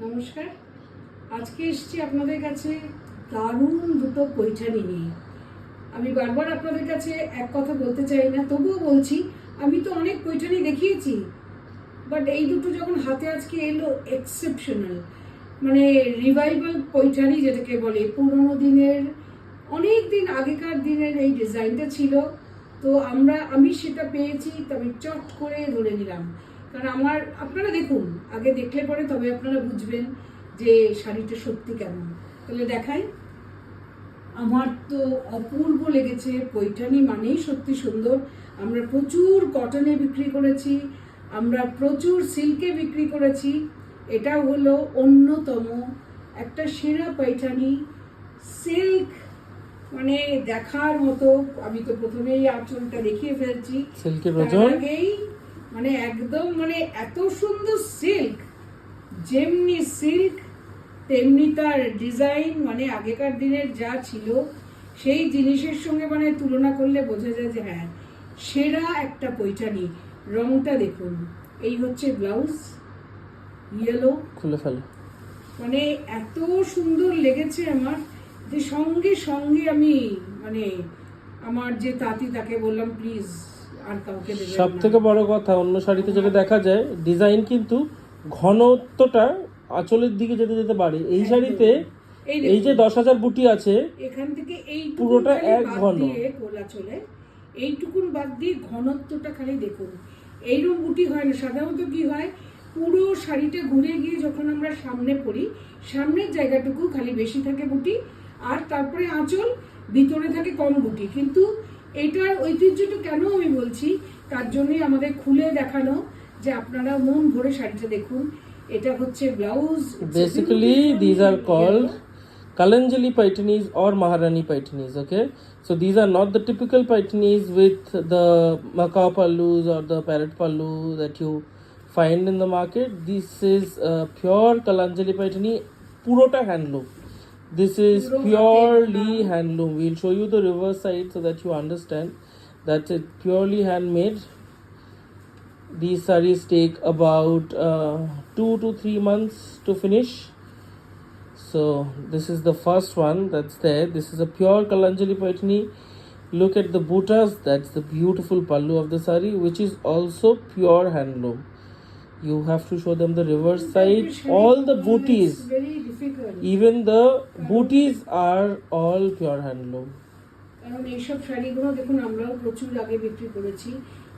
নমস্কার। আজকে এসেছি আপনাদের কাছে দারুণ দুটো পৈঠানি নিয়ে। আমি বারবার আপনাদের কাছে এক কথা বলতে চাই না, তবুও বলছি, আমি তো অনেক পৈঠানি দেখিয়েছি, বাট এই দুটো যখন হাতে আজকে এলো, এক্সেপশনাল, মানে রিভাইভাল পৈঠানি যেটাকে বলে, পুরোনো দিনের, অনেক দিন আগেকার দিনের এই ডিজাইনটা ছিল। তো আমি সেটা পেয়েছি, তবে চট করে ধরে নিলাম, কারণ আপনারা দেখুন, আগে দেখলে পরে তবে আপনারা বুঝবেন যে শাড়িটা সত্যি কেমন। তাহলে দেখাই। আমার তো অপূর্ব লেগেছে। পৈঠানি মানেই সত্যি সুন্দর। আমরা প্রচুর কটনে বিক্রি করেছি, আমরা প্রচুর সিল্কে বিক্রি করেছি। এটা হলো অন্যতম একটা সেরা পৈঠানি। সিল্ক মানে দেখার মতো। আমি তো প্রথমেই আঁচলটা দেখিয়ে ফেলছি, সিল্কের তার ওজন আগেই মানে একদম মানে এত সুন্দর সিল্ক, যেমনি সিল্ক তেমনি তার ডিজাইন, মানে আগেকার দিনের যা ছিল সেই জিনিসের সঙ্গে মানে তুলনা করলে বোঝা যায় যে হ্যাঁ, সেরা একটা পৈঠানি। রংটা দেখুন, এই হচ্ছে ব্লাউজ, ইয়েলো, খুলে ফেলে। মানে এত সুন্দর লেগেছে আমার যে সঙ্গে সঙ্গে আমি মানে আমার যে তাঁতি, তাকে বললাম প্লিজ আর কাউকে দেবেন না। সব থেকে বড় কথা, অন্য শাড়িতে যেটা দেখা যায় ডিজাইন কিন্তু ঘনত্বটা আঁচলের দিকে যেতে যেতে বাড়ে, এই শাড়িতে এই যে 10,000 বুটি আছে, এখান থেকে এই পুরোটা এক ঘন। কোলা চলে এইটুকুন বাদ দিয়ে ঘনত্বটা খালি দেখুন। এইরকম বুটি হয় না সাধারণত। কি হয়, পুরো শাড়িটা ঘুরে গিয়ে যখন আমরা সামনে পরি, সামনের জায়গাটুকু খালি বেশি থাকে বুটি, আর তারপরে আঁচল ভিতরে থাকে কম বুটি। কিন্তু এটার ঐতিহ্যটা কেন আমি বলছি, তার জন্যই আমাদের খুলে দেখানো, যে আপনারা মন ভরে শাড়িটা দেখুন। এটা হচ্ছে blouse. Basically, these are called Kalanjali Paitanis or Maharani Paitanis, okay? So these are not the typical Paitanis with the Macaw Pallus or the Parrot Pallu that you find in the market. This is pure Kalanjali Paitani, purota handloom. This is purely handloom. We'll show you the reverse side so that you understand that it's purely handmade. These sarees take about 2 to 3 months to finish. So this is the first one that's there. This is a pure Kalanjali Paitani. Look at the buttas. That's the beautiful pallu of the saree, which is also pure handloom. You have to show them the reverse side. All the booties, very difficult. even the booties are all pure handloom. কারণ এইসব শাড়িগুলো দেখুন আমরাও প্রচুর আগে বিক্রি করেছি,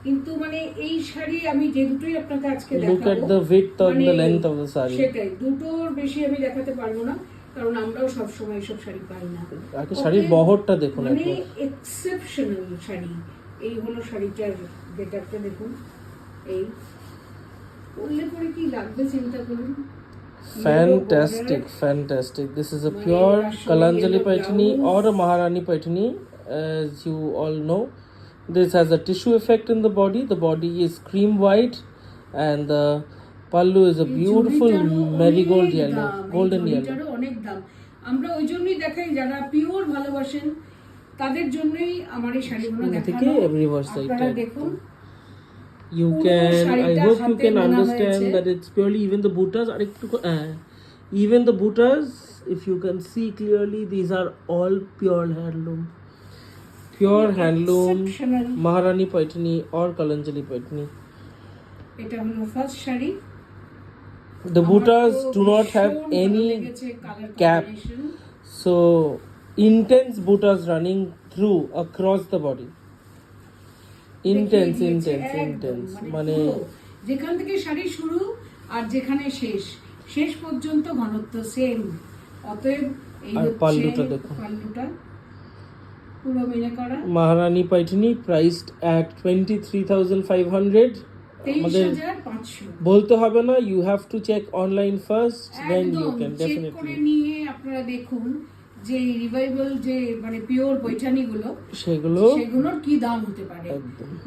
কিন্তু মানে এই শাড়ি আমি যে দুটোই আপনাকে আজকে দেখাবো, Look at the width and the length of the saree. সেটাই, দুটোর বেশি আমি দেখাতে পারবো না, কারণ আমরাও সব সময় এইসব শাড়ি পাই না। আগে শাড়ির বহরটা দেখুন, মানে একবার এক্সেপশনাল শাড়ি। এই হলো শাড়িটার গেটআপটা দেখুন। এই পরলে পরে কি লাগবে চিন্তা করুন। fantastic, fantastic. This is a pure Kalanjali Paitani or a Maharani Paitani, as you all know. This has a tissue effect in the body. The body is cream white, and the pallu is a beautiful marigold yellow, golden yellow. অনেক দাম। আমরা ওই জন্যই দেখাই, যারা pure ভালোবাসেন তাদের জন্যই আমার এই শাড়িগুলো দেখানো। আপনারা দেখুন, You can, I hope you can understand that it's purely, even the buttas are even the buttas, if you can see clearly, these are all pure handloom. Pure handloom, Maharani Paitani or Kalanjali Paitani. এটা হলো first sari. The buttas do not have any gap, so intense buttas running through across the body. intense মানে যেখান থেকে শাড়ি শুরু আর যেখানে শেষ পর্যন্ত ঘনত্ব সেম। অতএব এই হচ্ছে পাল্লুটা পুরো মিনে করা Maharani Paitani, priced at 23,500. আমাদের 23,500 বলতে হবে না, you have to check online first, then you can check করে definitely নিয়ে আপনারা দেখুন যে রিভাইভাল যে মানে পিওর পৈঠানিগুলো, সেগুলোর কি দাম হতে পারে।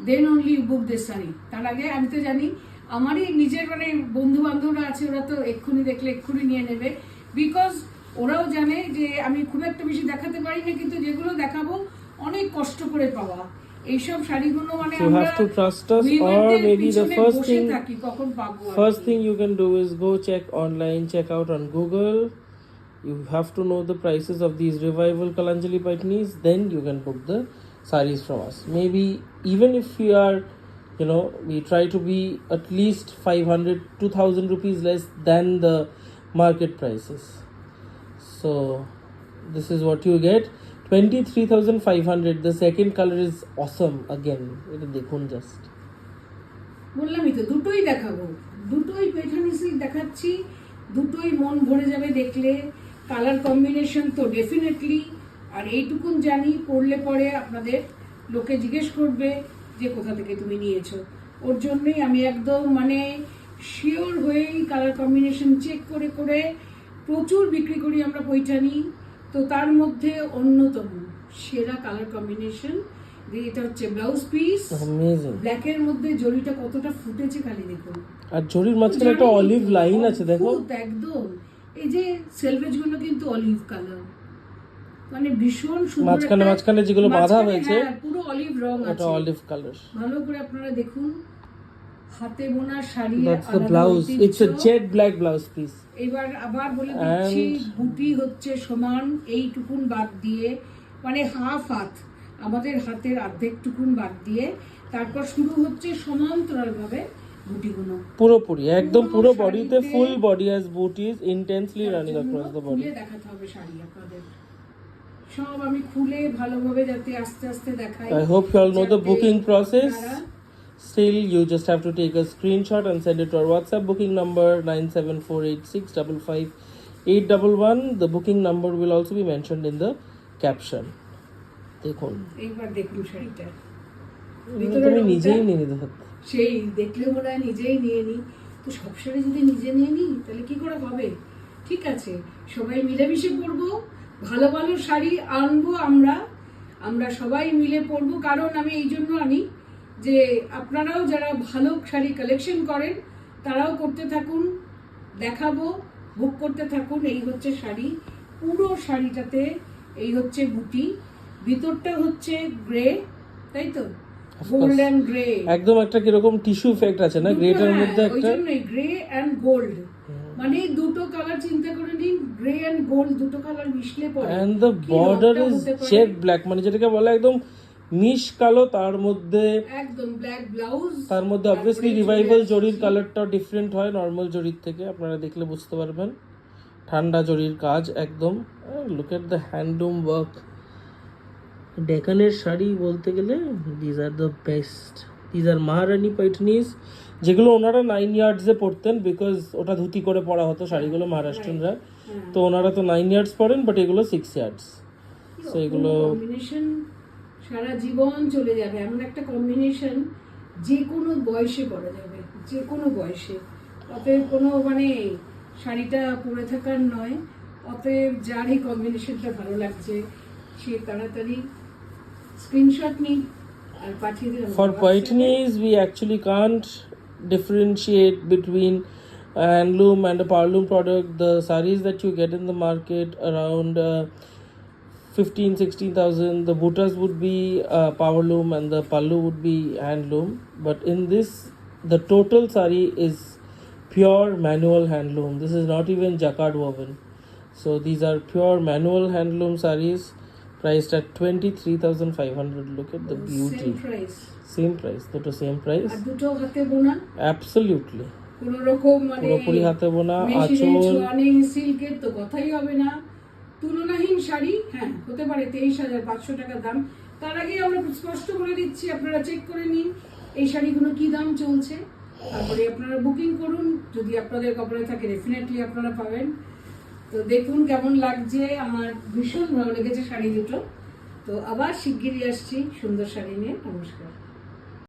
Then only book this sari. তার আগে আমি তো জানি আমারই নিজের মানে বন্ধু বান্ধবরা আছে, ওরা তো এক্ষুনি দেখলে এক্ষুনি নিয়ে নেবে, বিকজ ওরাও জানে যে আমি খুব একটা বেশি দেখাতে পারি না, কিন্তু যেগুলো দেখাবো অনেক কষ্ট করে পাওয়া। এইসব শাড়িগুলো মানে You আমরা have to trust us, or womenদের maybe the পিছনে first বসে thing, থাকি কখন পাবো আর first কি। thing you can do is go check online, check out on Google. You have to know the prices of these revival Kalanjali Paitanis, then you can book the saris from us. Maybe even if we are, we try to be at least 500, 2000 rupees less than the market prices. So this is what you get. 23,500. The second color is awesome again. It is dekhun just. বললামই তো দুটোই দেখাবো, দুটোই পেঠানি silk দেখাচ্ছি, দুটোই মন ভরে যাবে দেখলে। কালার কম্বিনেশন তো ডেফিনেটলি, আর এইটুকুন জানি পড়লে পরে আপনাদের লোকে জিজ্ঞেস করবে যে কোথা থেকে তুমি নিয়েছো। ওর জন্যই আমি একদম মানে শিওর হয়েই কালার কম্বিনেশন চেক করে করে প্রচুর বিক্রি করি আমরা পৈঠানি। তো তার মধ্যে অন্যতম সেরা কালার কম্বিনেশন, এটা হচ্ছে ব্লাউজ পিস। Amazing. ব্ল্যাকের মধ্যে জরিটা কতটা ফুটেছে খালি দেখুন। আর জরির মাঝখানে একটা অলিভ লাইন আছে দেখো। অদ্ভুত একদম। এই যে সেলভেজ গুলো কিন্তু অলিভ কালার, মানে ভীষণ সুন্দর। মাঝখানে একটা- মাঝখানে যেগুলো বাঁধা মাঝখানে, হয়েছে হ্যাঁ, পুরো অলিভ রং ওটা আছে। Olive colour. ভালো করে আপনারা দেখুন, হাতে বোনা sari. That's the blouse. It's a jet black blouse piece. এবার আবার বলে দিচ্ছি, And- বুটি হচ্ছে সমান এইটুকুন বাদ দিয়ে, মানে হাফ হাত, আমাদের হাতের অর্ধেক টুকুন বাদ দিয়ে তারপর শুরু হচ্ছে সমান্তরাল ভাবে বুটিগুলো। পুরোপুরি একদম পুরো শাড়িতে- বডিতে full body as booties intensely running across the body. খুলে দেখাতে হবে শাড়ি আপনাদের, সব আমি খুলে ভালোভাবে যাতে আস্তে আস্তে দেখাই। I hope you all know the যাতে booking process. আপনারা- Still, you just have to take a screenshot and send it to our WhatsApp booking number 9748655811. The booking number will also be mentioned in the caption. দেখুন এইবার দেখুন শাড়িটা, তুমি নিজেই নিয়ে নিতে পারতে। সেই দেখলে মনে হয় নিজেই নিয়ে নিই। তো সব শাড়ি যদি নিজে নিয়ে নিই তাহলে কি করে হবে? ঠিক আছে, সবাই মিলেমিশে পরবো, ভালো ভালো শাড়ি আনবো আমরা সবাই মিলে পরবো। কারণ আমি এই জন্য আনি যে আপনারাও যারা ভালো শাড়ি কালেকশন করেন তারাও করতে থাকুন, দেখাবো, বুক করতে থাকুন। এই হচ্ছে শাড়ি, পুরো শাড়িটাতে এই হচ্ছে বুটি, ভিতরটা হচ্ছে গ্রে, তাই তো, গোল্ডেন গ্রে, একদম একটা কিরকম টিস্যু ইফেক্ট আছে না গ্রেটার মধ্যে ওই একটা। জন্যই গ্রে অ্যান্ড গোল্ড, মানে দুটো কালার চিন্তা করে নিন, গ্রে অ্যান্ড গোল্ড দুটো কালার মিশলে পরে and the কি border রংটা is হতে পারে। jet black, মানে যেটাকে বলে একদম মিশ কালো, তার মধ্যে একদম ব্ল্যাক ব্লাউজ, তার মধ্যে অবভিয়াসলি রিভাইভাল জরির কালারটাও ডিফারেন্ট হয় নর্মাল জরির থেকে, আপনারা দেখলে বুঝতে পারবেন। ঠান্ডা জরির কাজ একদম। Look at the handloom work. ডেকানের শাড়ি বলতে গেলে these are the best. These are Maharani Paithanis, যেগুলো ওনারা 9 ইয়ার্ডসে পরতেন, বিকজ ওটা ধুতি করে পরা হতো শাড়িগুলো মহারাষ্ট্রিয়ানরা। তো ওনারা তো 9 ইয়ার্ডস পরেন, বাট এগুলো 6 ইয়ার্ডস। সো এগুলো কম্বিনেশন সারা জীবন চলে যাবে, এমন একটা কম্বিনেশন যে কোনো বয়সে পরা যাবে, যে কোনো বয়সে। অতএব কোনো মানে শাড়িটা পরে থাকার নয়, অতএব যার এই কম্বিনেশনটা ভালো লাগছে সে তাড়াতাড়ি স্ক্রিনশট নিন আর পাঠিয়ে দিন। for Paitanis, we actually can't differentiate between handloom and a powerloom product. The saris that you get in the market around 15,000-16,000, the buttas would be powerloom and the pallu would be handloom. But in this, the total sari is pure manual handloom. This is not even jacquard woven. So these are pure manual handloom saris, priced at 23,500. Look at the beauty. Same price, Same price, দুটো same price. আর দুটো হাতে বোনা, absolutely কোন রকম মানে পুরোপুরি হাতে বোনা, মেশিনে আঁচল। ছোঁয়া নেই, সিল্কের তো কথাই হবে না। তুলনাহীন শাড়ি, হ্যাঁ হতে পারে 23,500 টাকা দাম। তার আগে আমরা স্পষ্ট করে দিচ্ছি, আপনারা চেক করে নিন এই শাড়িগুলো কি দাম চলছে, তারপরে আপনারা বুকিং করুন। যদি আপনাদের কপালে থাকে ডেফিনেটলি আপনারা পাবেন। তো দেখুন কেমন লাগছে, আমার ভীষণ ভালো লেগেছে শাড়ি দুটো। তো আবার শিগগিরই আসছি সুন্দর শাড়ি নিয়ে। নমস্কার।